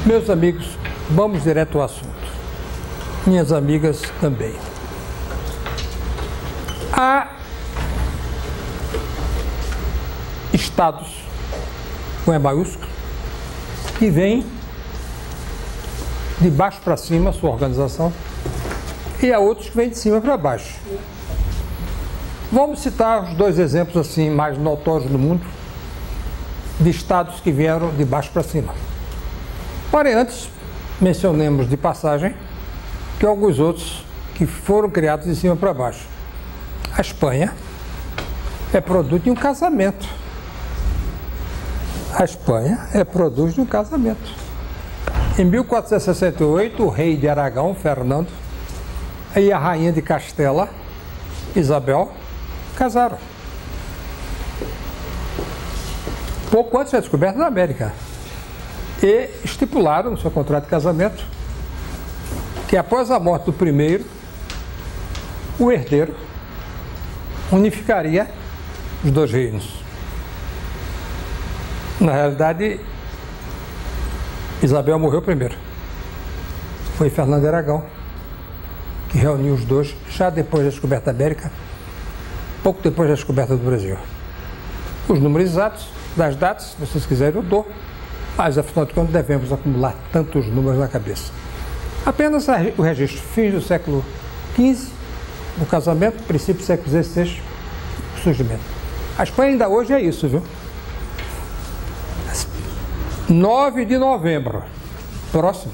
Meus amigos, vamos direto ao assunto. Minhas amigas também. Há estados, com E maiúsculo, que vêm de baixo para cima, sua organização, e há outros que vêm de cima para baixo. Vamos citar os dois exemplos assim mais notórios no mundo de estados que vieram de baixo para cima. Porém, antes mencionemos de passagem que alguns outros que foram criados de cima para baixo. A Espanha é produto de um casamento. A Espanha é produto de um casamento. Em 1468, o rei de Aragão, Fernando, e a rainha de Castela, Isabel, casaram. Pouco antes da descoberta da América. E estipularam no seu contrato de casamento que após a morte do primeiro, o herdeiro unificaria os dois reinos. Na realidade, Isabel morreu primeiro. Foi Fernando de Aragão que reuniu os dois já depois da descoberta da América, pouco depois da descoberta do Brasil. Os números exatos das datas, se vocês quiserem, eu dou, mas afinal de contas devemos acumular tantos números na cabeça. Apenas o registro, fins do século XV, o casamento, princípio do século XVI, o surgimento. A Espanha ainda hoje é isso, viu? 9 de novembro, próximo,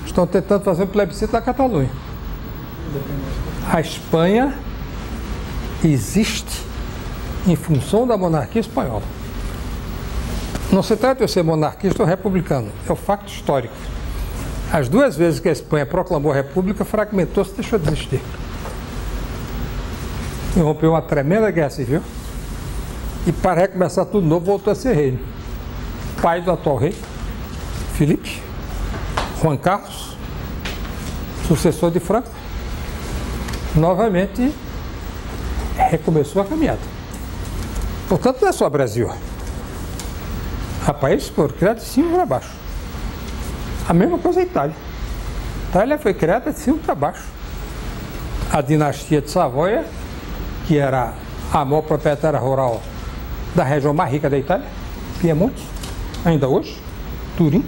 estão tentando fazer um plebiscito na Catalunha. A Espanha existe em função da monarquia espanhola. Não se trata de ser monarquista ou republicano, é o facto histórico. As duas vezes que a Espanha proclamou a república, fragmentou-se e deixou de existir. Irrompeu uma tremenda guerra civil e para recomeçar tudo novo voltou a ser reino. Pai do atual rei, Felipe, Juan Carlos, sucessor de Franco, novamente recomeçou a caminhada. Portanto, não é só Brasil. Há países que foram criados de cima para baixo. A mesma coisa a Itália. A Itália foi criada de cima para baixo. A dinastia de Savoia, que era a maior proprietária rural da região mais rica da Itália, Piemonte, ainda hoje, Turim,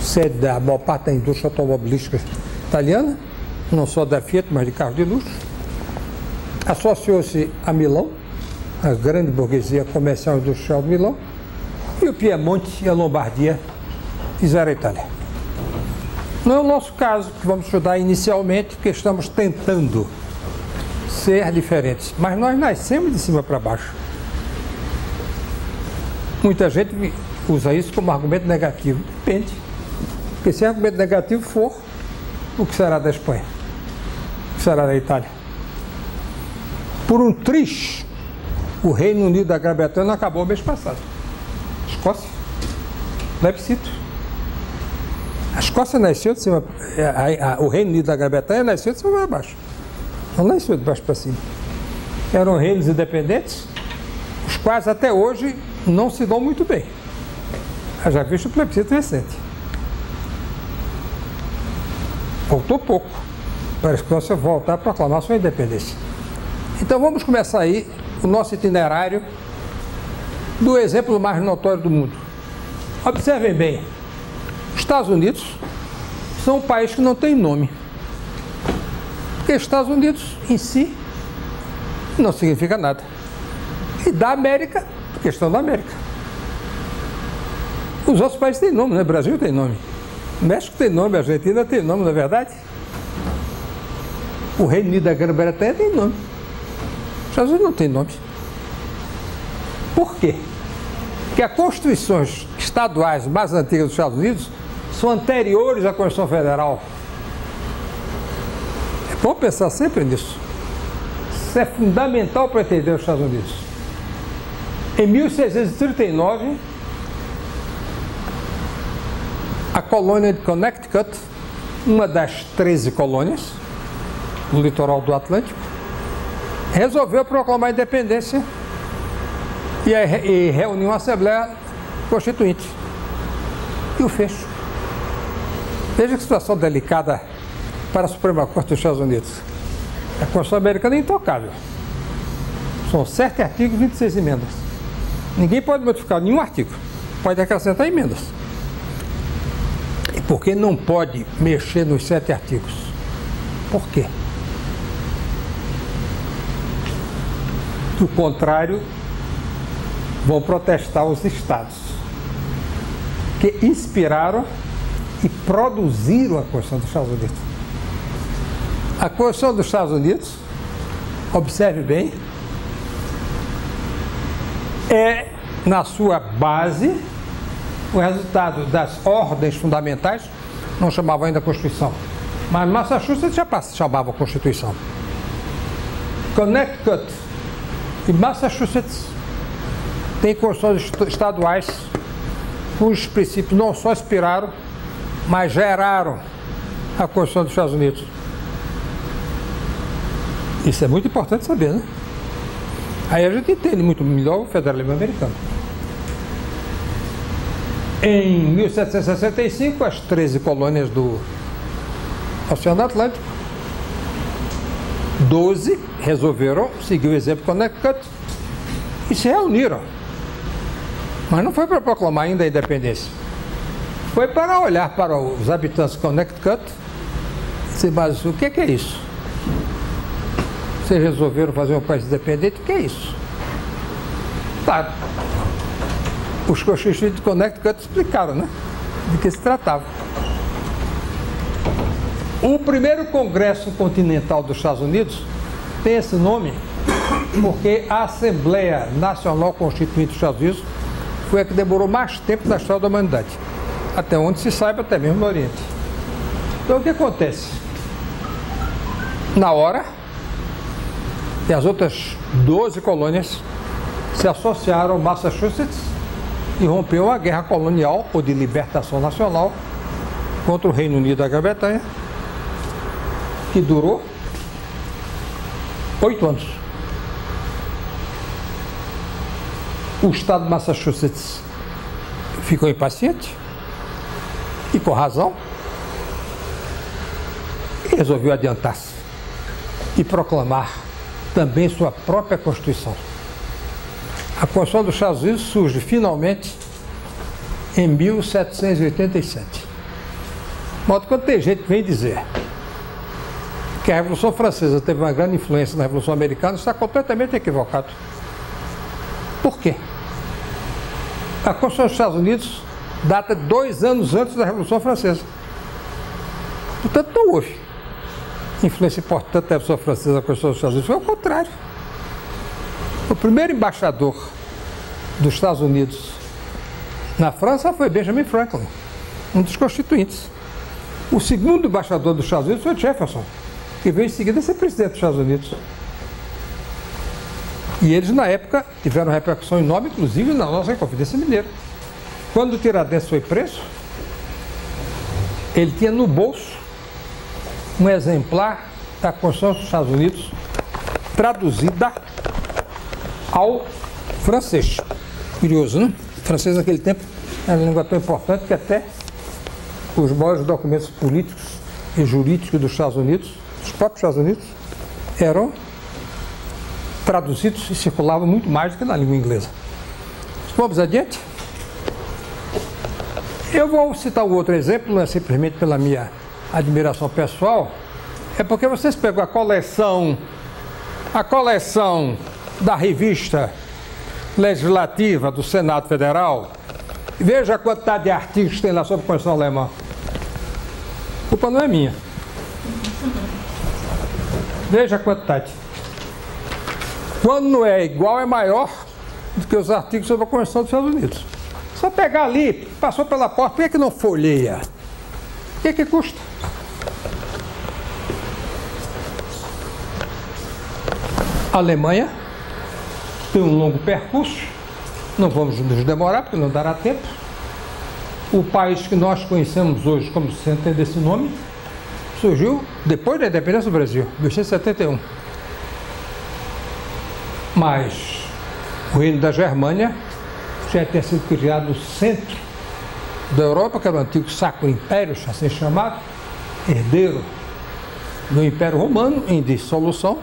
sede da maior parte da indústria automobilística italiana, não só da Fiat, mas de carros de luxo, associou-se a Milão, a grande burguesia comercial e industrial de Milão, e o Piemonte e a Lombardia fizeram a Itália. Não é o nosso caso que vamos estudar inicialmente, porque estamos tentando ser diferentes, mas nós nascemos de cima para baixo. Muita gente usa isso como argumento negativo. Depende. Porque se o argumento negativo for, o que será da Espanha? O que será da Itália? Por um triz, o Reino Unido da Grã-Bretanha acabou mês passado. Escócia, plebiscito. A Escócia nasceu de cima, o Reino Unido da Grã-Bretanha nasceu de cima para baixo. Não nasceu de baixo para cima. Eram reinos independentes, os quais até hoje não se dão muito bem. Eu já visto o plebiscito recente. Faltou pouco para a Escócia voltar a proclamar sua independência. Então vamos começar aí o nosso itinerário do exemplo mais notório do mundo. Observem bem, os Estados Unidos são um país que não tem nome. Porque Estados Unidos em si não significa nada. E da América, questão da América. Os outros países têm nome, né? Brasil tem nome. México tem nome, Argentina tem nome, não é verdade? O Reino Unido da Grã-Bretanha tem nome. Os Estados Unidos não tem nome. Por quê? Porque as constituições estaduais mais antigas dos Estados Unidos são anteriores à Constituição Federal. É bom pensar sempre nisso. Isso é fundamental para entender os Estados Unidos. Em 1639, a colônia de Connecticut, uma das 13 colônias no litoral do Atlântico, resolveu proclamar a independência e reuniu uma Assembleia Constituinte. E o fez. Veja que situação delicada para a Suprema Corte dos Estados Unidos. A Constituição americana é intocável. São 7 artigos e 26 emendas. Ninguém pode modificar nenhum artigo. Pode acrescentar emendas. E por que não pode mexer nos 7 artigos? Por quê? Do contrário, vão protestar os estados que inspiraram e produziram a Constituição dos Estados Unidos. A Constituição dos Estados Unidos, observe bem, é, na sua base, o resultado das ordens fundamentais, não chamavam ainda Constituição, mas Massachusetts já chamava Constituição. Connecticut e Massachusetts têm constituições estaduais cujos princípios não só inspiraram, mas geraram a Constituição dos Estados Unidos. Isso é muito importante saber, né? Aí a gente entende muito melhor o federalismo americano. Em 1765, as 13 colônias do Oceano Atlântico, 12 resolveram seguir o exemplo Connecticut e se reuniram. Mas não foi para proclamar ainda a independência. Foi para olhar para os habitantes de Connecticut e dizer, mas o que é isso? Vocês resolveram fazer um país independente, o que é isso? Claro, os constituintes de Connecticut explicaram, né? De que se tratava. O primeiro Congresso Continental dos Estados Unidos tem esse nome porque a Assembleia Nacional Constituinte dos Estados Unidos foi a que demorou mais tempo na história da humanidade, até onde se saiba, até mesmo no Oriente. Então o que acontece? Na hora, e as outras 12 colônias se associaram ao Massachusetts e rompeu uma guerra colonial ou de libertação nacional contra o Reino Unido da Grã-Bretanha, que durou 8 anos. O estado de Massachusetts ficou impaciente, e com razão, e resolveu adiantar-se e proclamar também sua própria Constituição. A Constituição dos Estados Unidos surge finalmente em 1787. De modo que quando tem gente que vem dizer que a Revolução Francesa teve uma grande influência na Revolução Americana, está completamente equivocado. Por quê? A Constituição dos Estados Unidos data 2 anos antes da Revolução Francesa. Portanto, não houve influência importante da Revolução Francesa na Constituição dos Estados Unidos. Foi ao contrário. O primeiro embaixador dos Estados Unidos na França foi Benjamin Franklin, um dos constituintes. O segundo embaixador dos Estados Unidos foi Jefferson, que veio em seguida a ser presidente dos Estados Unidos. E eles, na época, tiveram repercussão enorme, inclusive na nossa Inconfidência Mineira. Quando o Tiradentes foi preso, ele tinha no bolso um exemplar da Constituição dos Estados Unidos traduzida ao francês. Curioso, né? O francês naquele tempo era uma língua tão importante que até os maiores documentos políticos e jurídicos dos Estados Unidos, dos próprios Estados Unidos, eram traduzidos e circulavam muito mais do que na língua inglesa. Vamos adiante? Eu vou citar um outro exemplo, não é simplesmente pela minha admiração pessoal, é porque vocês pegam a coleção da revista legislativa do Senado Federal, e veja a quantidade de artigos que tem lá sobre a Constituição Alemã. A culpa não é minha. Veja a quantidade. Quando não é igual, é maior do que os artigos sobre a Constituição dos Estados Unidos. Só pegar ali, passou pela porta, por que não folheia? O que custa? A Alemanha tem um longo percurso, não vamos nos demorar, porque não dará tempo. O país que nós conhecemos hoje como centro desse nome surgiu depois da independência do Brasil, em 1871. Mas o reino da Germânia já tinha sido criado no centro da Europa, que era o antigo Sacro Império, assim chamado, herdeiro do Império Romano, em dissolução,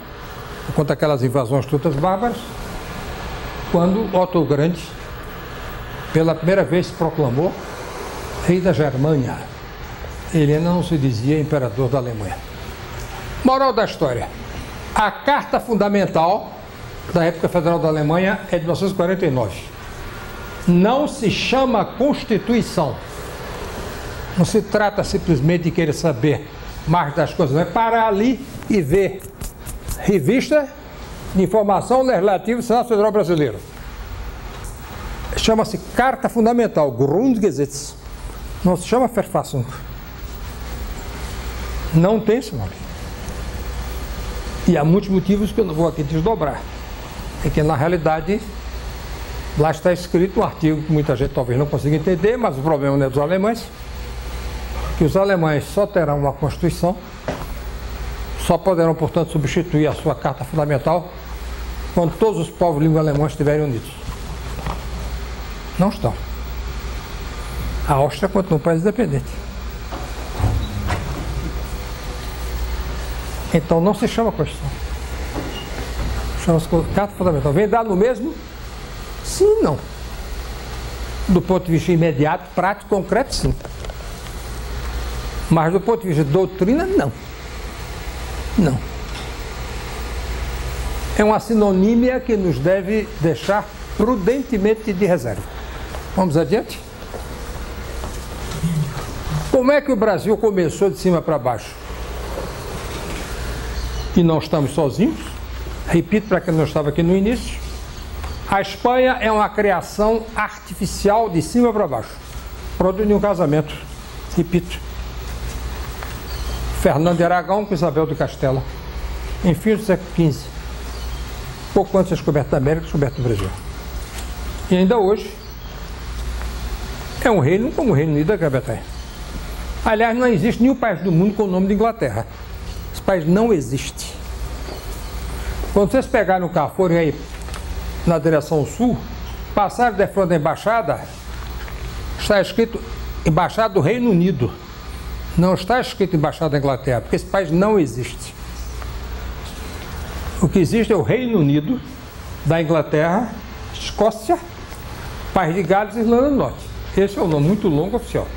por conta daquelas invasões todas bárbaras, quando Otto o Grande, pela primeira vez, se proclamou rei da Germânia. Ele ainda não se dizia imperador da Alemanha. Moral da história: a Carta Fundamental da República Federal da Alemanha é de 1949. Não se chama Constituição. Não se trata simplesmente de querer saber mais das coisas, não é parar ali e ver revista de informação legislativa do Senado Federal Brasileiro. Chama-se Carta Fundamental, Grundgesetz. Não se chama Verfassung. Não tem esse nome. E há muitos motivos que eu não vou aqui desdobrar. É que, na realidade, lá está escrito um artigo que muita gente talvez não consiga entender, mas o problema não é dos alemães, que os alemães só terão uma Constituição, só poderão, portanto, substituir a sua Carta Fundamental quando todos os povos de língua alemã estiverem unidos. Não estão. A Áustria continua um país independente. Então não se chama Constituição. Chama-se Carta Fundamental. Vem dar no mesmo? Sim, não. Do ponto de vista imediato, prático, concreto, sim. Mas do ponto de vista de doutrina, não. Não. É uma sinonímia que nos deve deixar prudentemente de reserva. Vamos adiante? Como é que o Brasil começou de cima para baixo? E não estamos sozinhos. Repito para quem não estava aqui no início. A Espanha é uma criação artificial de cima para baixo. Produto de um casamento. Repito. Fernando de Aragão com Isabel de Castela. Em fim do século XV. Pouco antes da descoberta da América, descoberta do Brasil. E ainda hoje é um reino como o Reino Unido da Grã-Bretanha. Aliás, não existe nenhum país do mundo com o nome de Inglaterra. Esse país não existe. Quando vocês pegarem o carro, forem aí na direção sul, passarem de frente da embaixada, está escrito Embaixada do Reino Unido. Não está escrito Embaixada da Inglaterra, porque esse país não existe. O que existe é o Reino Unido, da Inglaterra, Escócia, País de Gales e Irlanda do Norte. Esse é o nome muito longo oficial.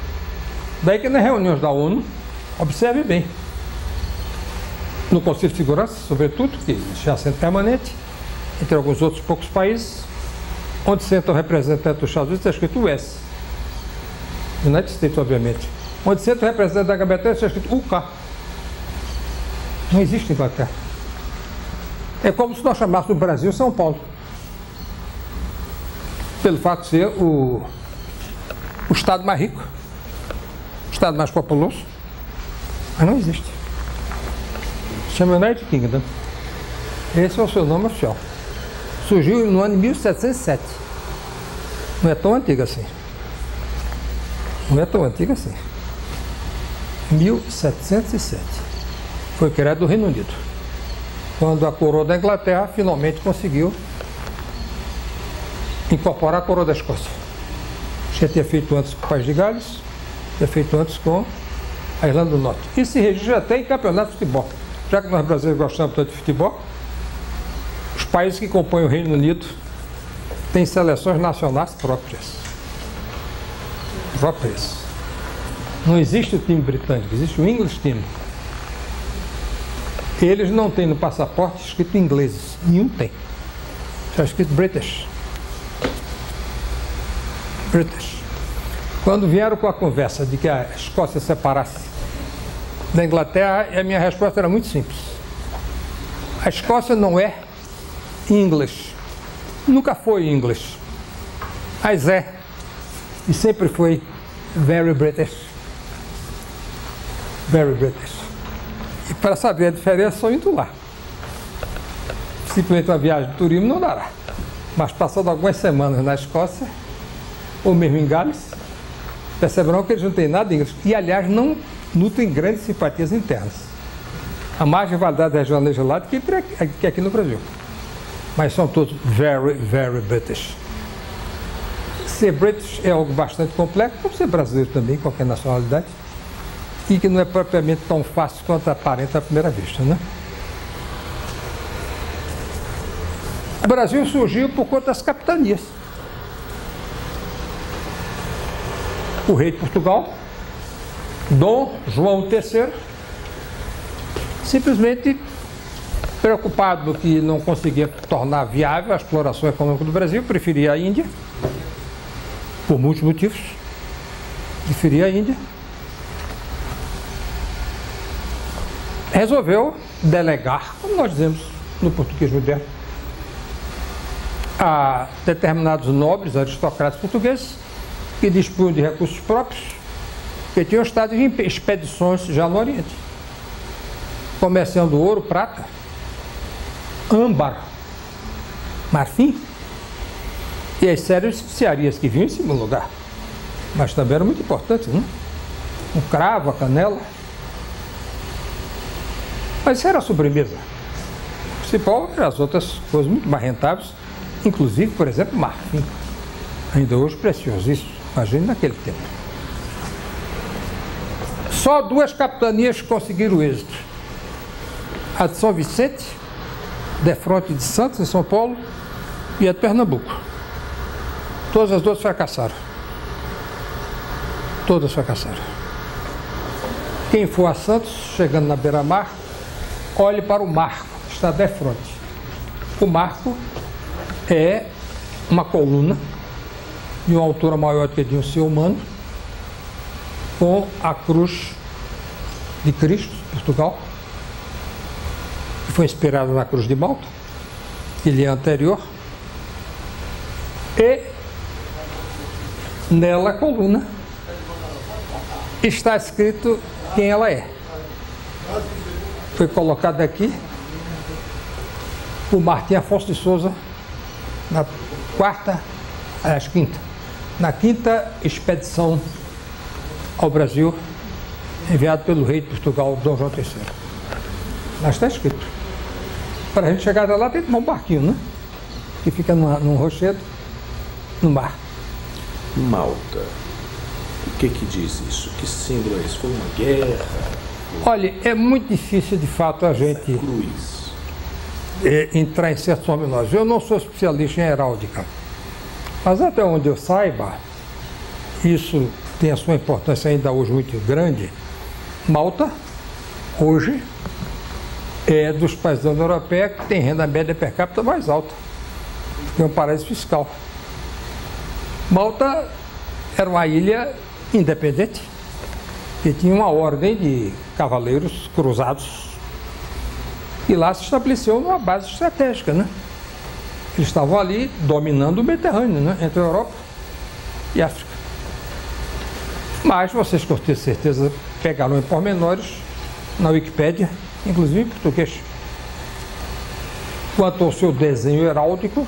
Daí que nas reuniões da ONU, observe bem, no Conselho de Segurança, sobretudo, que já é assento permanente, entre alguns outros poucos países, onde senta o representante dos Estados Unidos, está escrito US. United States, obviamente. Onde senta o representante da Grã-Bretanha, está escrito UK. Não existe Inglaterra. É como se nós chamássemos o Brasil São Paulo. Pelo fato de ser o estado mais rico, o estado mais populoso, mas não existe. Chama United Kingdom. Esse é o seu nome oficial. Surgiu no ano de 1707. Não é tão antigo assim. Não é tão antigo assim. 1707. Foi criado o Reino Unido. Quando a coroa da Inglaterra finalmente conseguiu incorporar a coroa da Escócia. Já tinha feito antes com o País de Gales, tinha feito antes com a Irlanda do Norte. E se registra até em campeonato de futebol. Já que nós brasileiros gostamos tanto de futebol, os países que compõem o Reino Unido têm seleções nacionais próprias. Não existe o time britânico, existe o English Team. Eles não têm no passaporte escrito ingleses, nenhum tem. Está escrito British. Quando vieram com a conversa de que a Escócia separasse da Inglaterra, a minha resposta era muito simples. A Escócia não é English. Nunca foi English. Mas é. E sempre foi very British. Very British. E para saber a diferença, só indo lá. Simplesmente uma viagem de turismo não dará. Mas passando algumas semanas na Escócia, ou mesmo em Gales, perceberão que eles não têm nada de inglês. E, aliás, não nutrem grandes simpatias internas. Há mais rivalidade regional legislada que aqui no Brasil. Mas são todos very, very British. ser British é algo bastante complexo, como ser brasileiro também, qualquer nacionalidade, e que não é propriamente tão fácil quanto aparenta à primeira vista, né? O Brasil surgiu por conta das capitanias. O rei de Portugal, Dom João III, simplesmente preocupado que não conseguia tornar viável a exploração econômica do Brasil, preferia a Índia, por muitos motivos, preferia a Índia, resolveu delegar, como nós dizemos no português moderno, a determinados nobres, aristocratas portugueses, que dispunham de recursos próprios, que tinham estado em expedições já no Oriente, comerciando ouro, prata, âmbar, marfim e as sérias especiarias que vinham em segundo lugar, mas também eram muito importantes, né? O cravo, a canela. Mas isso era a sobremesa. O principal eram as outras coisas muito mais rentáveis, inclusive, por exemplo, marfim. Ainda hoje preciosíssimo, imagine naquele tempo. Só 2 capitanias conseguiram êxito. A de São Vicente, defronte de Santos, em São Paulo, e a de Pernambuco. Todas as 2 fracassaram. Todas fracassaram. Quem for a Santos, chegando na beira-mar, olhe para o marco, que está defronte. O marco é uma coluna de uma altura maior do que de um ser humano, com a cruz de Cristo, Portugal, que foi inspirada na cruz de Malta, que lhe é anterior, e nela, a coluna, está escrito quem ela é. Foi colocado aqui por Martim Afonso de Souza na quinta expedição ao Brasil, enviado pelo rei de Portugal, Dom João III. Mas está escrito. Para a gente chegar até lá tem que tomar um barquinho, né? Que fica num rochedo, no mar. Malta. O que diz isso? Que símbolo é isso? Foi uma guerra? Olha, é muito difícil de fato a gente entrar em certos pormenores. Eu não sou especialista em heráldica, mas até onde eu saiba, isso tem a sua importância ainda hoje muito grande. Malta, hoje, é dos países da União Europeia que tem renda média per capita mais alta, porque é um paraíso fiscal. Malta era uma ilha independente, que tinha uma ordem de cavaleiros cruzados, e lá se estabeleceu uma base estratégica, né? Eles estavam ali dominando o Mediterrâneo, né? Entre a Europa e a África. Mas vocês, com certeza, pegaram em pormenores na Wikipédia, inclusive em português. Quanto ao seu desenho heráldico,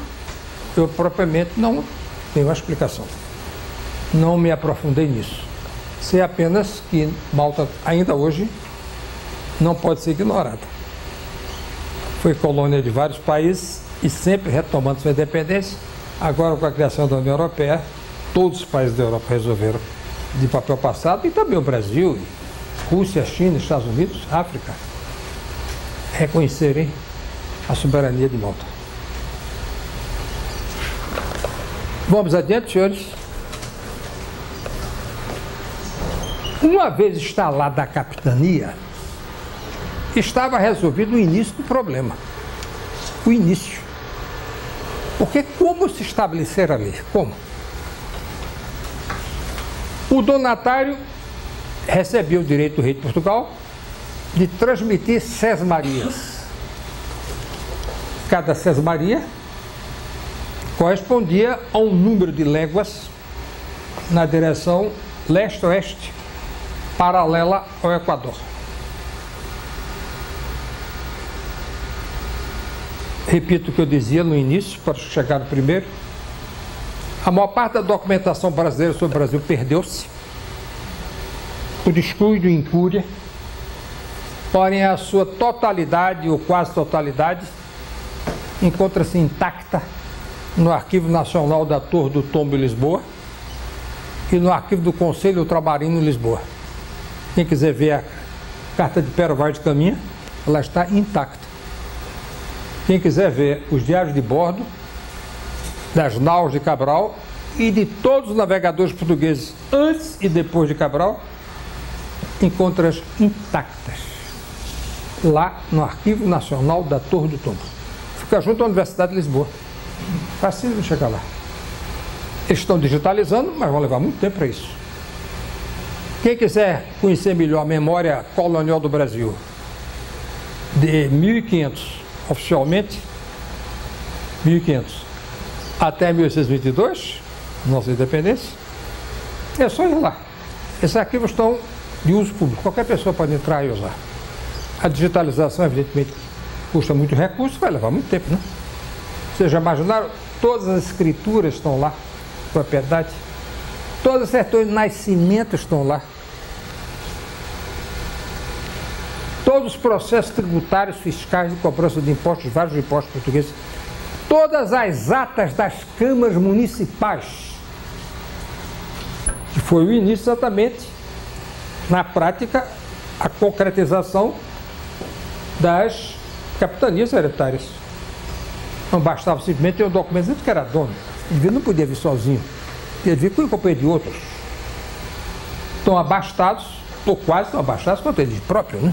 eu propriamente não tenho uma explicação. Não me aprofundei nisso. Sei apenas que Malta, ainda hoje, não pode ser ignorada. Foi colônia de vários países e sempre retomando sua independência. Agora, com a criação da União Europeia, todos os países da Europa resolveram, de papel passado, e também o Brasil, Rússia, China, Estados Unidos, África, reconhecerem a soberania de Malta. Vamos adiante, senhores. Uma vez instalada a capitania, estava resolvido o início do problema. O início. Porque como se estabelecer ali? Como? O donatário recebia o direito do rei de Portugal de transmitir sesmarias. Cada sesmaria correspondia a um número de léguas na direção leste-oeste, paralela ao Equador. Repito o que eu dizia no início, para chegar no primeiro. A maior parte da documentação brasileira sobre o Brasil perdeu-se por descuido e incúria, porém a sua totalidade, ou quase totalidade, encontra-se intacta no Arquivo Nacional da Torre do Tombo em Lisboa, e no arquivo do Conselho Ultramarino em Lisboa. Quem quiser ver a carta de Pero Vaz de Caminha, ela está intacta. Quem quiser ver os diários de bordo das naus de Cabral e de todos os navegadores portugueses antes e depois de Cabral, encontra-as intactas lá no Arquivo Nacional da Torre do Tombo. Fica junto à Universidade de Lisboa. Fácil de chegar lá. Eles estão digitalizando, mas vão levar muito tempo para isso. Quem quiser conhecer melhor a memória colonial do Brasil, de 1500, oficialmente, 1500, até 1822, nossa independência, é só ir lá. Esses arquivos estão de uso público, qualquer pessoa pode entrar e usar. A digitalização, evidentemente, custa muito recurso, vai levar muito tempo, né? Vocês já imaginaram? Todas as escrituras estão lá, propriedade, todos os certidões de nascimento estão lá. Todos os processos tributários, fiscais de cobrança de impostos, vários impostos portugueses, todas as atas das câmaras municipais, que foi o início exatamente, na prática, a concretização das capitanias hereditárias. Não bastava simplesmente ter um documento dizendo que era dono. Ele não podia vir sozinho, podia vir com a companhia de outros. Estão abastados, ou quase estão abastados, quanto eles próprios, né?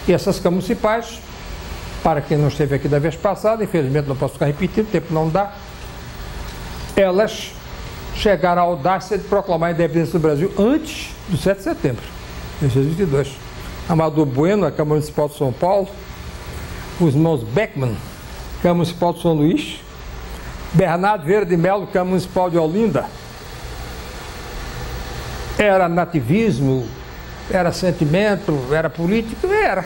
E essas câmaras municipais, para quem não esteve aqui da vez passada, infelizmente não posso ficar repetindo, o tempo não dá, elas chegaram à audácia de proclamar a independência do Brasil antes do 7 de setembro de 1922. Amador Bueno, a Câmara Municipal de São Paulo, os irmãos Beckman, Câmara Municipal de São Luís, Bernardo Vieira de Melo, Câmara Municipal de Olinda. Era nativismo, era sentimento, era político, era.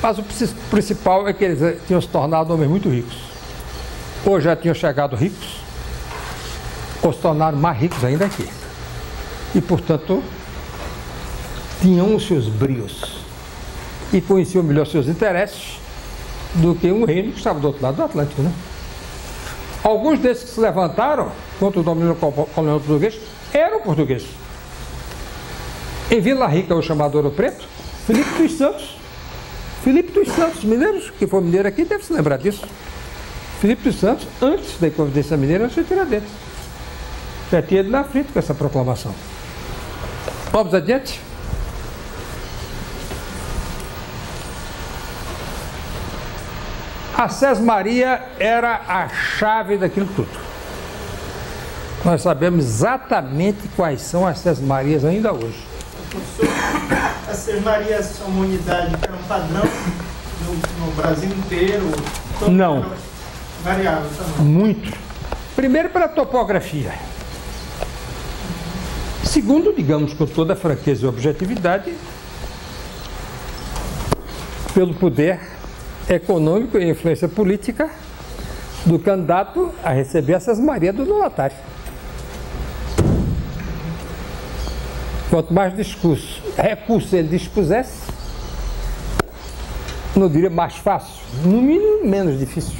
Mas o principal é que eles tinham se tornado homens muito ricos. Ou já tinham chegado ricos, ou se tornaram mais ricos ainda aqui. E, portanto, tinham os seus brios e conheciam melhor seus interesses do que um reino que estava do outro lado do Atlântico, né? Alguns desses que se levantaram contra o domínio colonial português eram portugueses. Em Vila Rica, o chamado Ouro Preto, Filipe dos Santos. Filipe dos Santos, mineiros, que foi mineiro aqui, deve se lembrar disso. Filipe dos Santos, antes da Inconfidência Mineira, antes de Tiradentes. Já tinha ido na frente com essa proclamação. Vamos adiante? A Sesmaria era a chave daquilo tudo. Nós sabemos exatamente quais são as Sesmarias ainda hoje. As Sesmarias são uma unidade que era um padrão no Brasil inteiro? Não. Variável também? Muito. Primeiro, pela topografia. Segundo, digamos com toda a franqueza e objetividade, pelo poder econômico e influência política do candidato a receber essas Marias do donatário. Quanto mais recurso ele dispusesse, não diria mais fácil, no mínimo menos difícil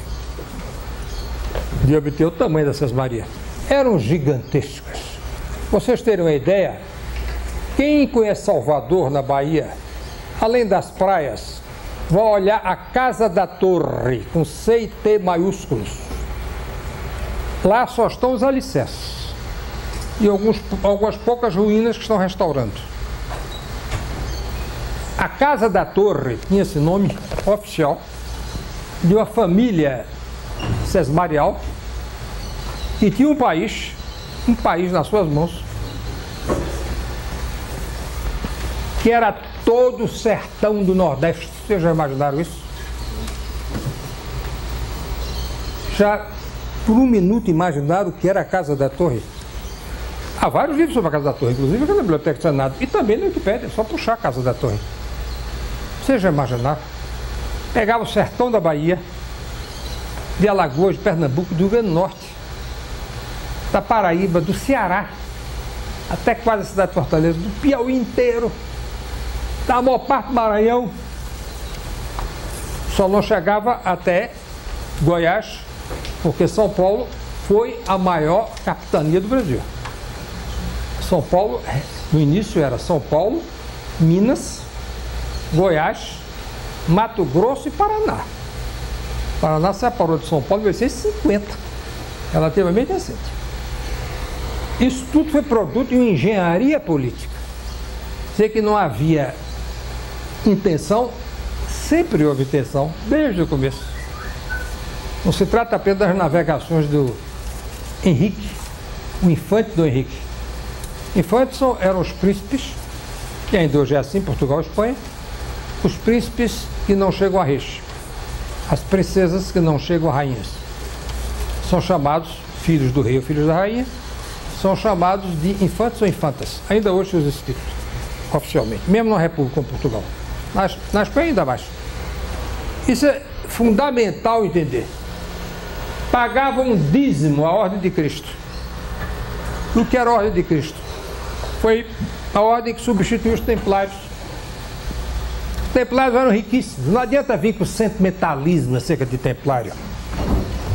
de obter o tamanho dessas Marias. Eram gigantescas. Vocês terem uma ideia, quem conhece Salvador, na Bahia, além das praias, vai olhar a Casa da Torre, com C e T maiúsculos. Lá só estão os alicerces e algumas poucas ruínas que estão restaurando. A Casa da Torre tinha esse nome oficial de uma família sesmarial que tinha um país nas suas mãos, que era todo o sertão do Nordeste. Vocês já imaginaram isso? Já por um minuto imaginaram o que era a Casa da Torre? Há vários livros sobre a Casa da Torre, inclusive aqui na Biblioteca do Senado, e também no Wikipédia, é só puxar a Casa da Torre. Vocês já imaginaram? Pegava o sertão da Bahia, de Alagoas, de Pernambuco, do Rio Grande do Norte, da Paraíba, do Ceará, até quase a cidade de Fortaleza, do Piauí inteiro, da maior parte do Maranhão, só não chegava até Goiás, porque São Paulo foi a maior capitania do Brasil. São Paulo, no início era São Paulo, Minas, Goiás, Mato Grosso e Paraná. Paraná separou de São Paulo em 1850, relativamente recente. Isso tudo foi produto de uma engenharia política. Sei que não havia intenção, sempre houve intenção, desde o começo. Não se trata apenas das navegações do Henrique, o infante do Henrique. Infantes eram os príncipes, que ainda hoje é assim, Portugal e Espanha, os príncipes que não chegam a reis, as princesas que não chegam a rainhas. São chamados filhos do rei ou filhos da rainha, são chamados de infantes ou infantas. Ainda hoje se usa esse título, oficialmente, mesmo na República como Portugal. Na Espanha ainda mais. Isso é fundamental entender. Pagavam um dízimo à Ordem de Cristo. O que era a Ordem de Cristo? Foi a ordem que substituiu os templários. Os templários eram riquíssimos. Não adianta vir com sentimentalismo acerca de templário.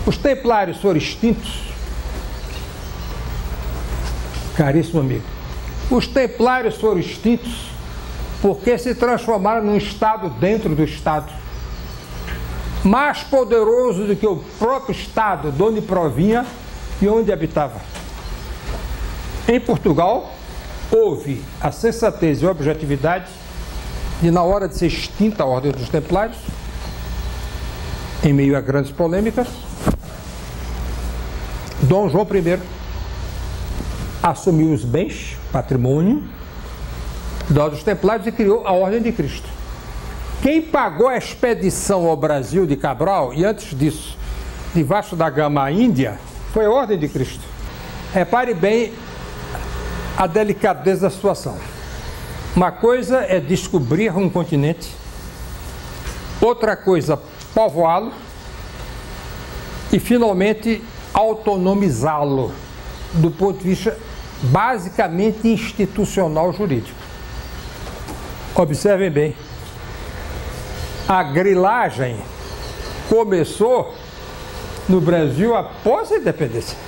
Os templários foram extintos. Caríssimo amigo. Os templários foram extintos porque se transformaram num Estado dentro do Estado. Mais poderoso do que o próprio Estado de onde provinha e onde habitava. Em Portugal, houve a sensatez e a objetividade de, na hora de ser extinta a Ordem dos Templários, em meio a grandes polêmicas, Dom João I assumiu os bens, patrimônio, da Ordem dos Templários e criou a Ordem de Cristo. Quem pagou a expedição ao Brasil de Cabral, e antes disso, de Vasco da Gama à Índia, foi a Ordem de Cristo. Repare bem a delicadeza da situação. Uma coisa é descobrir um continente, outra coisa, povoá-lo e, finalmente, autonomizá-lo do ponto de vista basicamente institucional jurídico. Observem bem. A grilagem começou no Brasil após a independência.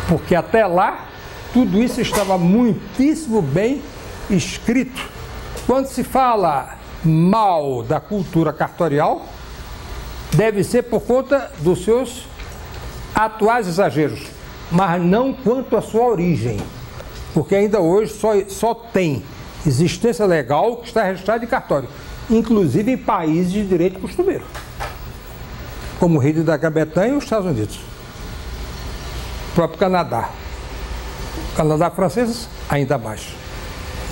Porque até lá, tudo isso estava muitíssimo bem escrito. Quando se fala mal da cultura cartorial, deve ser por conta dos seus atuais exageros, mas não quanto à sua origem. Porque ainda hoje só tem existência legal que está registrada em cartório, inclusive em países de direito costumeiro, como o Reino da Grã-Bretanha e os Estados Unidos. O próprio Canadá. O Canadá francês, ainda mais.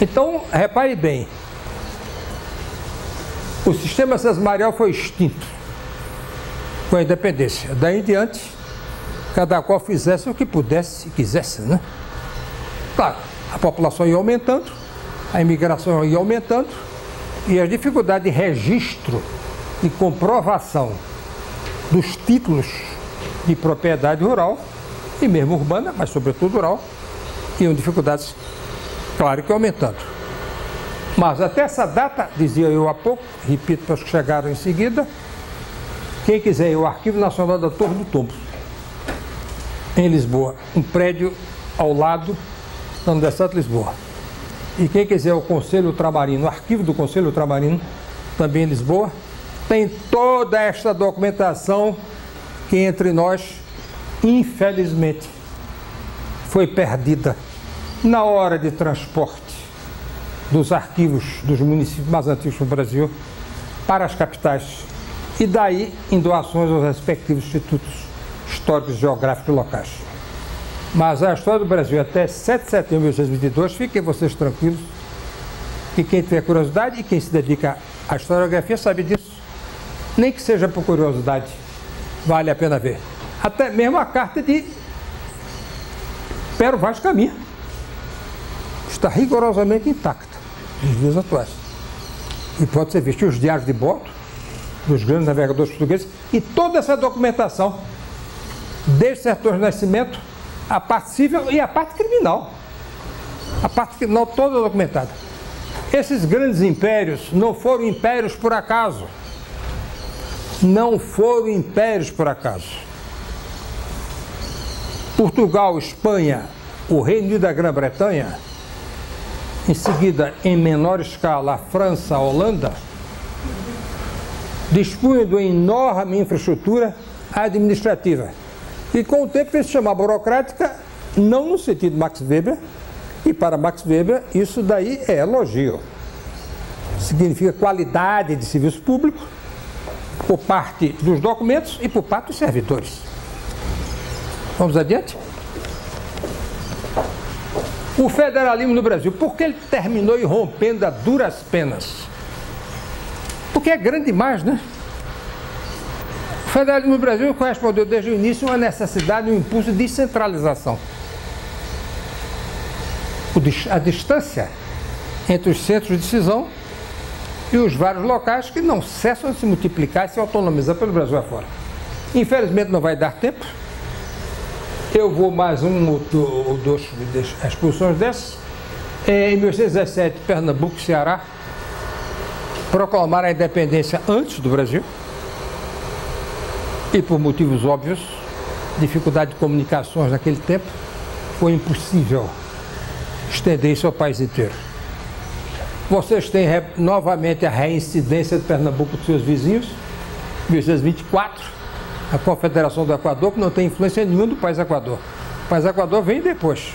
Então, repare bem, o sistema sesmarial foi extinto com a independência. Daí em diante, cada qual fizesse o que pudesse e quisesse, né? Claro, a população ia aumentando, a imigração ia aumentando, e as dificuldades de registro e comprovação dos títulos de propriedade rural, e mesmo urbana, mas sobretudo rural, iam dificuldades, claro que aumentando. Mas até essa data, dizia eu há pouco, repito para os que chegaram em seguida, quem quiser ir ao Arquivo Nacional da Torre do Tombo, em Lisboa, um prédio ao lado da Universidade de Lisboa. E quem quiser o Conselho Ultramarino, o arquivo do Conselho Ultramarino, também em Lisboa, tem toda esta documentação que entre nós, infelizmente, foi perdida na hora de transporte dos arquivos dos municípios mais antigos do Brasil para as capitais e daí em doações aos respectivos institutos históricos e geográficos locais. Mas a história do Brasil até 7 de setembro de 1822, fiquem vocês tranquilos, que quem tiver curiosidade e quem se dedica à historiografia sabe disso, nem que seja por curiosidade, vale a pena ver. Até mesmo a carta de Pero Vaz de Caminha está rigorosamente intacta nos dias atuais. E pode ser visto os diários de bordo dos grandes navegadores portugueses e toda essa documentação, desde Sertões do Nascimento, a parte civil e a parte criminal. A parte criminal toda documentada. Esses grandes impérios não foram impérios por acaso. Não foram impérios por acaso. Portugal, Espanha o Reino Unido da Grã-Bretanha, em seguida, em menor escala, a França, a Holanda, dispunham de uma enorme infraestrutura administrativa, e com o tempo se chama burocrática, não no sentido de Max Weber, e para Max Weber isso daí é elogio. Significa qualidade de serviço público por parte dos documentos e por parte dos servidores. Vamos adiante? O federalismo no Brasil, por que ele terminou irrompendo a duras penas? Porque é grande demais, né? O federalismo no Brasil correspondeu desde o início a uma necessidade, um impulso de descentralização. A distância entre os centros de decisão e os vários locais que não cessam de se multiplicar e se autonomizar pelo Brasil afora. Infelizmente não vai dar tempo. Eu vou mais um ou duas exposições dessas. Em 1817, Pernambuco e Ceará proclamaram a independência antes do Brasil e, por motivos óbvios, dificuldade de comunicações naquele tempo, foi impossível estender isso ao país inteiro. Vocês têm novamente a reincidência de Pernambuco dos seus vizinhos, 1824, a Confederação do Equador, que não tem influência nenhuma do país Equador. O país Equador vem depois.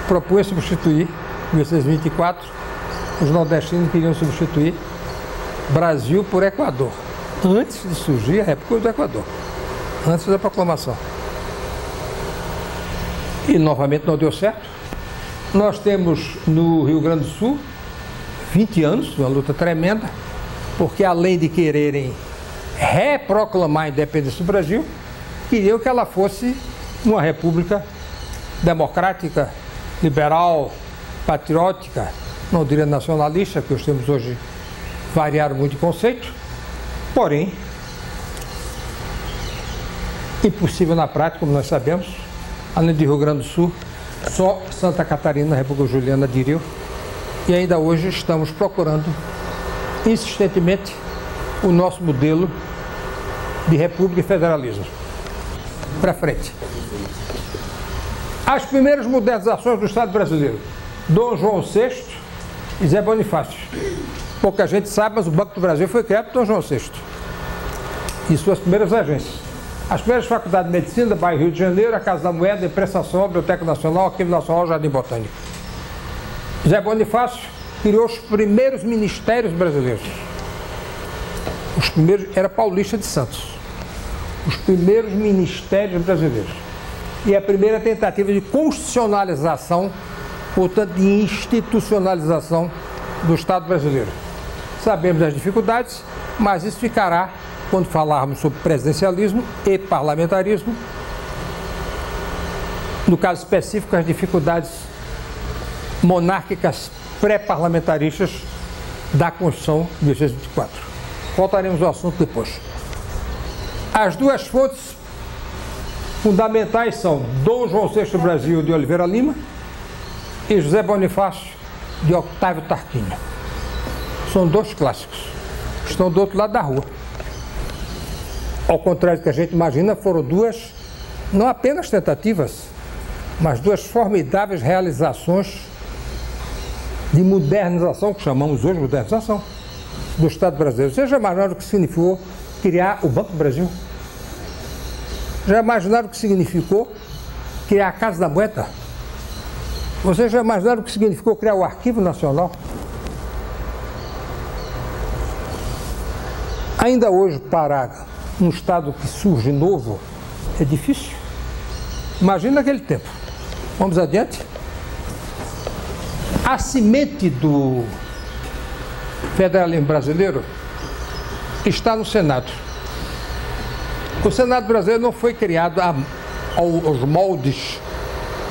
Propunha substituir, em 1824, os nordestinos queriam substituir Brasil por Equador, antes de surgir a República do Equador, antes da proclamação. E novamente não deu certo. Nós temos no Rio Grande do Sul 20 anos, uma luta tremenda, porque além de quererem reproclamar a independência do Brasil, queriam que ela fosse uma república democrática, liberal, patriótica, não diria nacionalista, que os termos hoje variaram muito de conceito, porém, impossível na prática, como nós sabemos. Além do Rio Grande do Sul, só Santa Catarina, República Juliana aderiu, e ainda hoje estamos procurando insistentemente o nosso modelo de república e federalismo. Para frente. As primeiras modernizações do Estado brasileiro, Dom João VI e Zé Bonifácio. Pouca gente sabe, mas o Banco do Brasil foi criado por Dom João VI e suas primeiras agências. As primeiras faculdades de medicina da Bahia e Rio de Janeiro, a Casa da Moeda, a Prestação, a Biblioteca Nacional, Arquivo Nacional, Jardim Botânico. Zé Bonifácio criou os primeiros ministérios brasileiros. Os primeiros, era paulista de Santos. Os primeiros ministérios brasileiros. E a primeira tentativa de constitucionalização, portanto de institucionalização do Estado brasileiro. Sabemos das dificuldades, mas isso ficará quando falarmos sobre presidencialismo e parlamentarismo. No caso específico, as dificuldades monárquicas pré-parlamentaristas da Constituição de 1824. Voltaremos ao assunto depois. As duas fontes fundamentais são Dom João VI do Brasil, de Oliveira Lima, e José Bonifácio, de Octávio Tarquínio. São dois clássicos. Estão do outro lado da rua. Ao contrário do que a gente imagina, foram duas, não apenas tentativas, mas duas formidáveis realizações de modernização, que chamamos hoje de modernização, do Estado brasileiro. Vocês já imaginaram o que significou criar o Banco do Brasil? Já imaginaram o que significou criar a Casa da Moeda? Vocês já imaginaram o que significou criar o Arquivo Nacional? Ainda hoje, para um Estado que surge novo, é difícil. Imagina aquele tempo. Vamos adiante. A semente do federalismo brasileiro está no Senado. O Senado brasileiro não foi criado aos moldes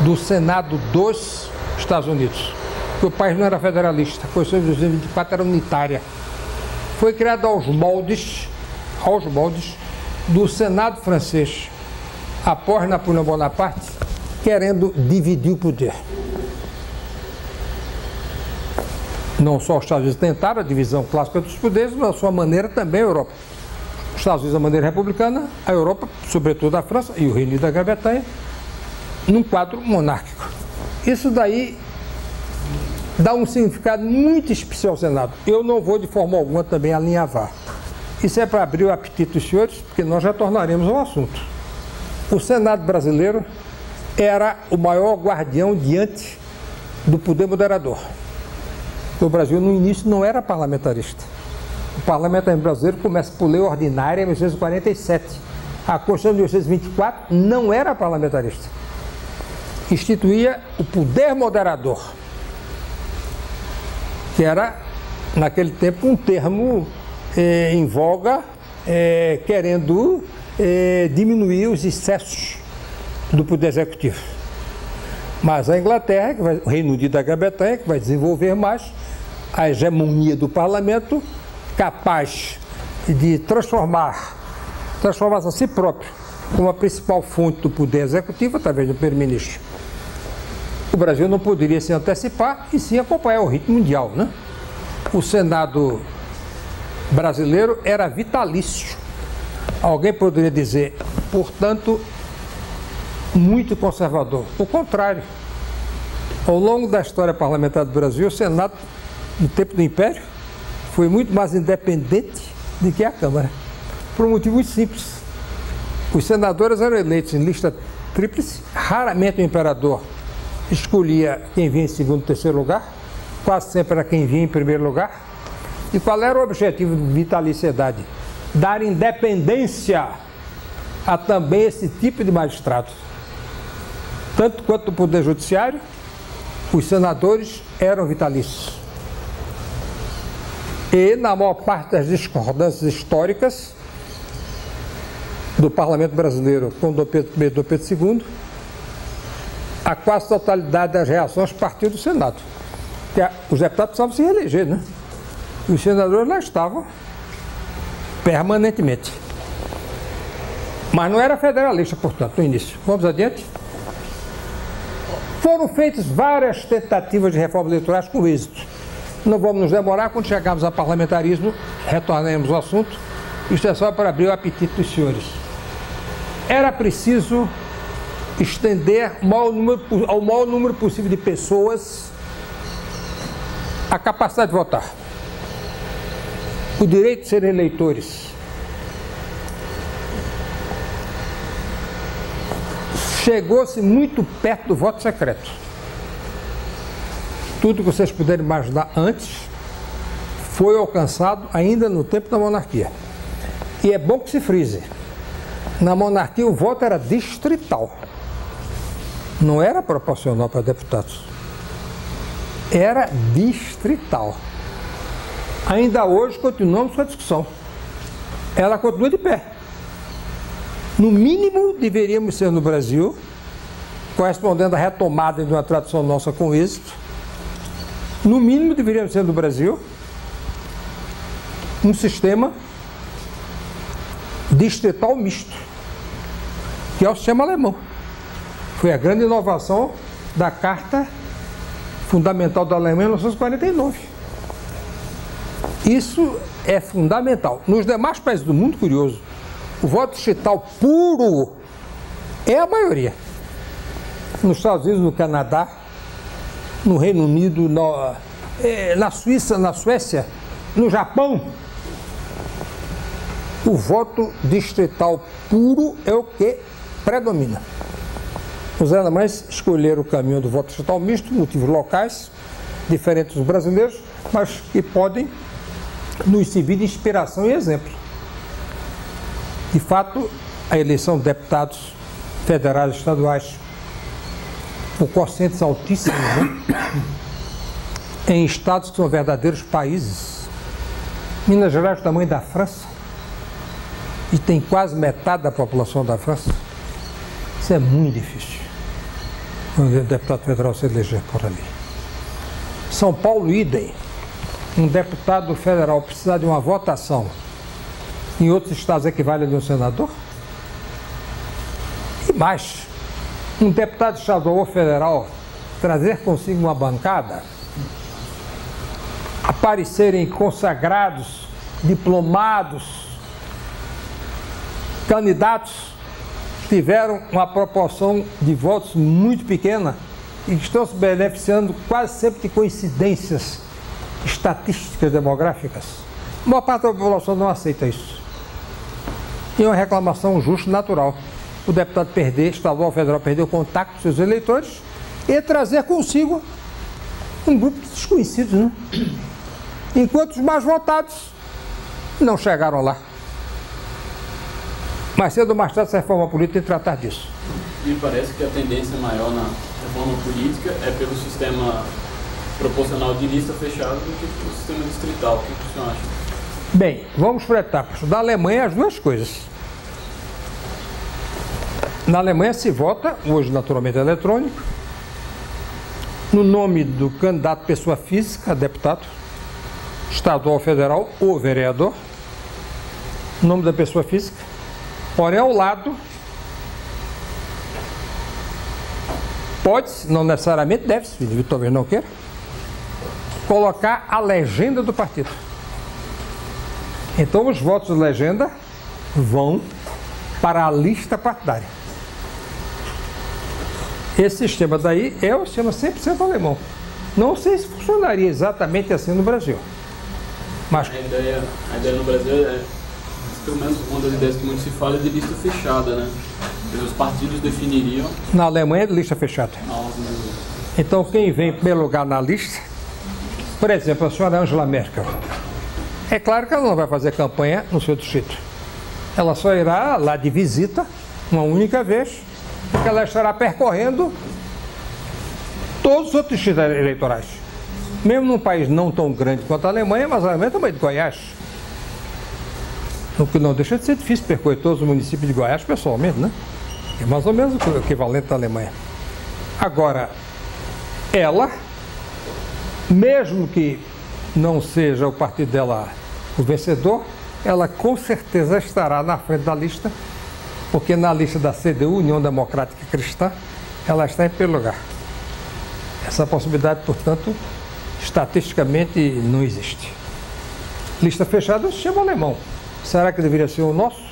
do Senado dos Estados Unidos, porque o país não era federalista, a Constituição de 1824 era unitária. Foi criado aos moldes do Senado francês, após Napoleão Bonaparte, querendo dividir o poder. Não só os Estados Unidos tentaram a divisão clássica dos poderes, mas da sua maneira também a Europa. Os Estados Unidos da maneira republicana, a Europa, sobretudo a França e o Reino Unido da Grã-Bretanha, num quadro monárquico. Isso daí dá um significado muito especial ao Senado. Eu não vou de forma alguma também alinhavar. Isso é para abrir o apetite dos senhores, porque nós já tornaremos ao assunto. O Senado brasileiro era o maior guardião diante do poder moderador. O Brasil, no início, não era parlamentarista. O parlamentarismo brasileiro começa por lei ordinária em 1947. A Constituição de 1924 não era parlamentarista. Instituía o poder moderador, que era, naquele tempo, um termo em voga, querendo diminuir os excessos do poder executivo. Mas a Inglaterra, o Reino Unido da Grã-Bretanha, que vai desenvolver mais a hegemonia do parlamento, capaz de transformar a si próprio como a principal fonte do poder executivo através do primeiro-ministro. O Brasil não poderia se antecipar e sim acompanhar o ritmo mundial, né? O Senado brasileiro era vitalício. Alguém poderia dizer, portanto, muito conservador. O contrário. Ao longo da história parlamentar do Brasil, o Senado, no tempo do Império, foi muito mais independente do que a Câmara. Por um motivo muito simples. Os senadores eram eleitos em lista tríplice, raramente o imperador escolhia quem vinha em segundo e terceiro lugar, quase sempre era quem vinha em primeiro lugar. E qual era o objetivo de vitaliciedade? Dar independência a também esse tipo de magistrado. Tanto quanto o Poder Judiciário, os senadores eram vitalícios. E, na maior parte das discordâncias históricas do Parlamento brasileiro com Dom Pedro I e Dom Pedro II, a quase totalidade das reações partiu do Senado. Porque os deputados precisavam se reeleger, né? E os senadores lá estavam permanentemente. Mas não era federalista, portanto, no início. Vamos adiante? Foram feitas várias tentativas de reformas eleitorais com êxito. Não vamos nos demorar, quando chegarmos ao parlamentarismo, retornaremos ao assunto. Isto é só para abrir o apetite dos senhores. Era preciso estender ao maior número possível de pessoas a capacidade de votar, o direito de serem eleitores. Chegou-se muito perto do voto secreto. Tudo que vocês puderem imaginar antes foi alcançado ainda no tempo da monarquia. E é bom que se frise. Na monarquia o voto era distrital. Não era proporcional para deputados. Era distrital. Ainda hoje continuamos com a discussão. Ela continua de pé. No mínimo, deveríamos ser no Brasil, correspondendo à retomada de uma tradição nossa com êxito, no mínimo deveríamos ser no Brasil um sistema distrital misto, que é o sistema alemão. Foi a grande inovação da Carta Fundamental da Alemanha em 1949. Isso é fundamental. Nos demais países do mundo, curioso, o voto distrital puro é a maioria. Nos Estados Unidos, no Canadá, no Reino Unido, na Suíça, na Suécia, no Japão, o voto distrital puro é o que predomina. Os alemães escolheram o caminho do voto distrital misto, motivos locais, diferentes dos brasileiros, mas que podem nos servir de inspiração e exemplo. De fato, a eleição de deputados federais e estaduais por quocientes altíssimos, né? Em estados que são verdadeiros países. Minas Gerais é do tamanho da França e tem quase metade da população da França. Isso é muito difícil. Um deputado federal se eleger por ali. São Paulo, idem. Um deputado federal precisar de uma votação em outros estados equivale a de um senador? E mais, um deputado estadual ou federal trazer consigo uma bancada, aparecerem consagrados, diplomados, candidatos tiveram uma proporção de votos muito pequena e que estão se beneficiando quase sempre de coincidências estatísticas demográficas. A maior parte da população não aceita isso. E é uma reclamação justa e natural. O deputado estadual ou federal, perder o contato com seus eleitores e trazer consigo um grupo de desconhecidos, né? Enquanto os mais votados não chegaram lá. Mais cedo ou mais tarde, essa reforma política tem que tratar disso. Me parece que a tendência maior na reforma política é pelo sistema proporcional de lista fechada do que pelo sistema distrital. O que o senhor acha? Bem, vamos por etapas. Da Alemanha, as duas coisas. Na Alemanha se vota, hoje naturalmente eletrônico, no nome do candidato pessoa física, deputado, estadual, federal ou vereador, nome da pessoa física, porém ao lado, pode-se, não necessariamente deve-se, talvez não queira, colocar a legenda do partido. Então os votos de legenda vão para a lista partidária. Esse sistema daí é o sistema 100% alemão. Não sei se funcionaria exatamente assim no Brasil. Mas a ideia no Brasil é, pelo menos uma das ideias que muito se fala, é de lista fechada, né? Os partidos definiriam. Na Alemanha é de lista fechada. Então quem vem em primeiro lugar na lista, por exemplo, a senhora Angela Merkel, é claro que ela não vai fazer campanha no seu distrito. Ela só irá lá de visita, uma única vez, porque ela estará percorrendo todos os outros distritos eleitorais. Mesmo num país não tão grande quanto a Alemanha, mas a Alemanha é também de Goiás. O que não deixa de ser difícil percorrer todos os municípios de Goiás pessoalmente, né? É mais ou menos o equivalente da Alemanha. Agora, ela, mesmo que não seja o partido dela o vencedor, ela com certeza estará na frente da lista, porque na lista da CDU, União Democrática Cristã, ela está em primeiro lugar. Essa possibilidade, portanto, estatisticamente não existe. Lista fechada é o sistema alemão. Será que deveria ser o nosso?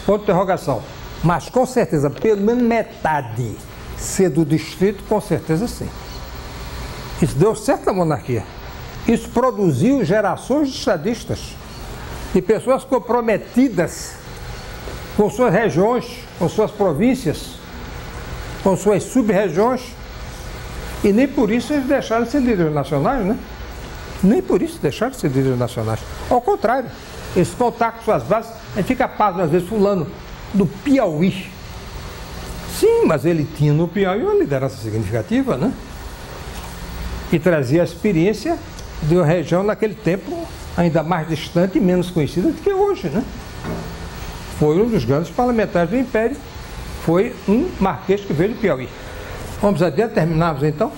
Ponto de interrogação. Mas com certeza, pelo menos metade ser do distrito, com certeza sim. Isso deu certo na monarquia. Isso produziu gerações de estadistas, de pessoas comprometidas com suas regiões, com suas províncias, com suas sub-regiões. E nem por isso eles deixaram de ser líderes nacionais, né? Nem por isso deixaram de ser líderes nacionais. Ao contrário, esse contato com suas bases, a gente fica pasmo às vezes fulano do Piauí. Sim, mas ele tinha no Piauí uma liderança significativa, né? E trazia a experiência de uma região naquele tempo ainda mais distante e menos conhecida do que hoje, né? Foi um dos grandes parlamentares do Império, foi um marquês que veio do Piauí. Vamos adiante, terminamos então?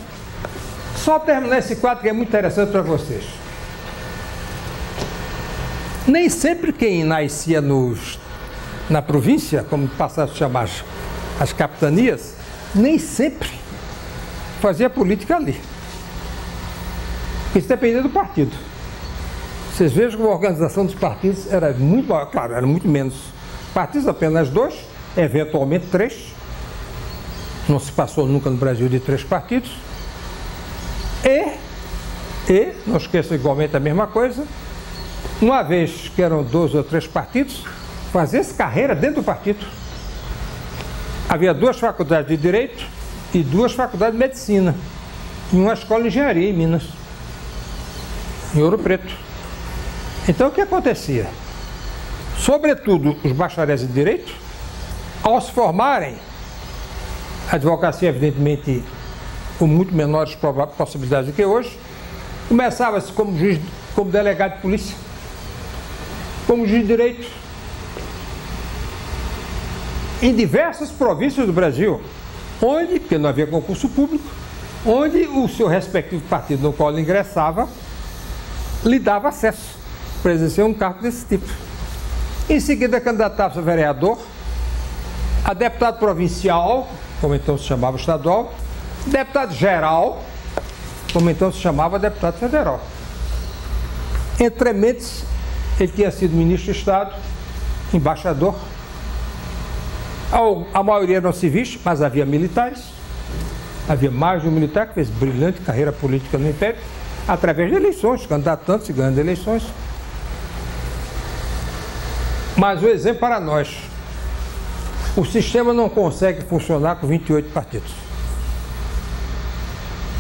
Só terminar esse quadro que é muito interessante para vocês. Nem sempre quem nascia na província, como passaram a chamar as capitanias, nem sempre fazia política ali. Isso dependia do partido. Vocês vejam que a organização dos partidos era muito maior, claro, era muito menos. Partidos apenas 2, eventualmente 3. Não se passou nunca no Brasil de 3 partidos. E, não esqueçam igualmente a mesma coisa, uma vez que eram 2 ou 3 partidos, fazia-se carreira dentro do partido. Havia 2 faculdades de Direito e 2 faculdades de Medicina. E uma escola de Engenharia em Minas, em Ouro Preto. Então o que acontecia? Sobretudo os bacharéis em Direito, ao se formarem, a advocacia evidentemente com muito menores possibilidades do que hoje, começava-se como juiz, como delegado de polícia, como juiz de direito, em diversas províncias do Brasil, onde, porque não havia concurso público, onde o seu respectivo partido no qual ele ingressava lhe dava acesso para exercer um cargo desse tipo. Em seguida, candidatava-se a vereador, a deputado provincial, como então se chamava estadual, deputado geral, como então se chamava deputado federal. Entre mentes, ele tinha sido ministro de Estado, embaixador, A maioria eram civis, mas havia militares. Havia mais de um militar que fez brilhante carreira política no Império, através de eleições, candidatando e ganhando eleições. Mas o exemplo para nós: o sistema não consegue funcionar com 28 partidos.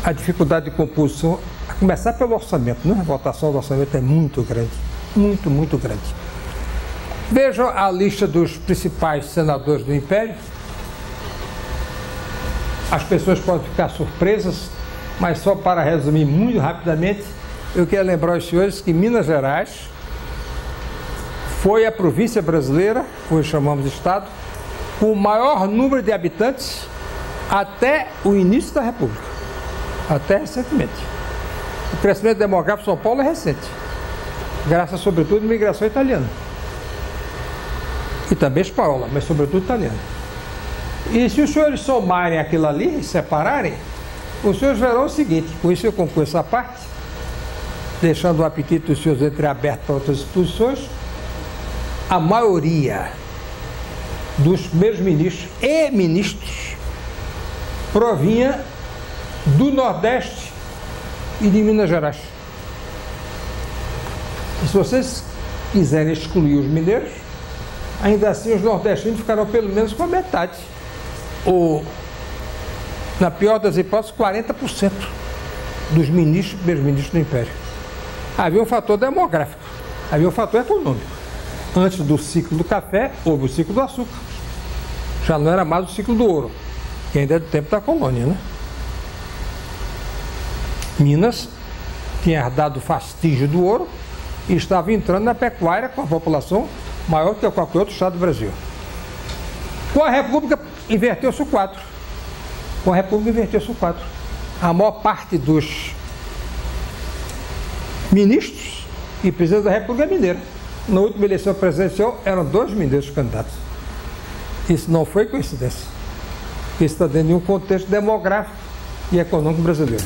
A dificuldade de composição, a começar pelo orçamento, né? A votação do orçamento é muito grande, muito grande. Vejam a lista dos principais senadores do Império. As pessoas podem ficar surpresas, mas só para resumir muito rapidamente, eu quero lembrar aos senhores que Minas Gerais foi a província brasileira, hoje chamamos de estado, com o maior número de habitantes até o início da República, até recentemente. O crescimento demográfico de São Paulo é recente, graças sobretudo à imigração italiana. E também espanhola, mas sobretudo italiana. E se os senhores somarem aquilo ali e separarem, os senhores verão o seguinte: com isso eu concluo essa parte, deixando o apetite dos senhores entreaberto para outras exposições. A maioria dos primeiros ministros e ministros provinha do Nordeste e de Minas Gerais. E se vocês quiserem excluir os mineiros, ainda assim os nordestinos ficarão pelo menos com a metade. Ou, na pior das hipóteses, 40% dos ministros, primeiros ministros do Império. Havia um fator demográfico, havia um fator econômico. Antes do ciclo do café, houve o ciclo do açúcar. Já não era mais o ciclo do ouro, que ainda é do tempo da colônia, né? Minas tinha herdado o fastígio do ouro e estava entrando na pecuária com a população maior que qualquer outro estado do Brasil. Com a República, inverteu-se o quadro. A maior parte dos ministros e presidente da República é mineira. Na última eleição presidencial, eram 2 mineiros candidatos. Isso não foi coincidência. Isso está dentro de um contexto demográfico e econômico brasileiro.